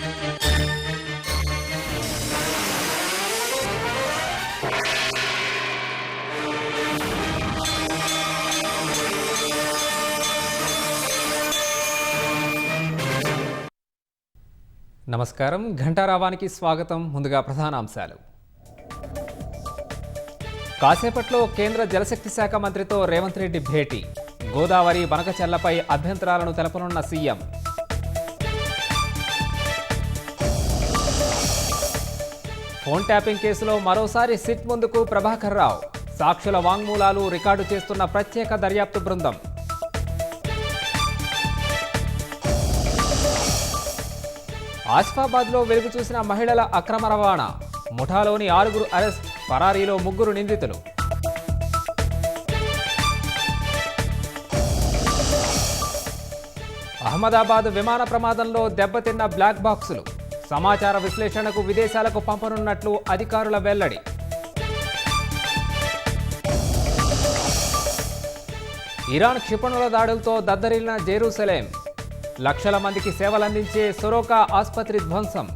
నమస్కారం, ఘంటారావానికి స్వాగతం. ముందుగా ప్రధానాంశాలు. కాసేపట్లో కేంద్ర జలశక్తి శాఖ మంత్రితో రేవంత్ రెడ్డి భేటీ. గోదావరి బనకచెర్లపై అభ్యంతరాలను తెలపనున్న సీఎం. ఫోన్ ట్యాపింగ్ కేసులో మరోసారి సిట్ ముందుకు ప్రభాకర్ రావు. సాక్షుల వాంగ్మూలాలు రికార్డు చేస్తున్న ప్రత్యేక దర్యాప్తు బృందం. ఆసిఫాబాద్లో వెలుగు చూసిన మహిళల అక్రమ రవాణా. ముఠాలోని 6 అరెస్ట్, పరారీలో 3 నిందితులు. అహ్మదాబాద్ విమాన ప్రమాదంలో దెబ్బతిన్న బ్లాక్ బాక్సులు. సమాచార విశ్లేషణకు విదేశాలకు పంపనున్నట్లు అధికారుల వెల్లడి. ఇరాన్ క్షిపణుల దాడులతో దద్దరిల్లిన జెరూసలేం. లక్షల మందికి సేవలందించే సొరోకా ఆసుపత్రి ధ్వంసం.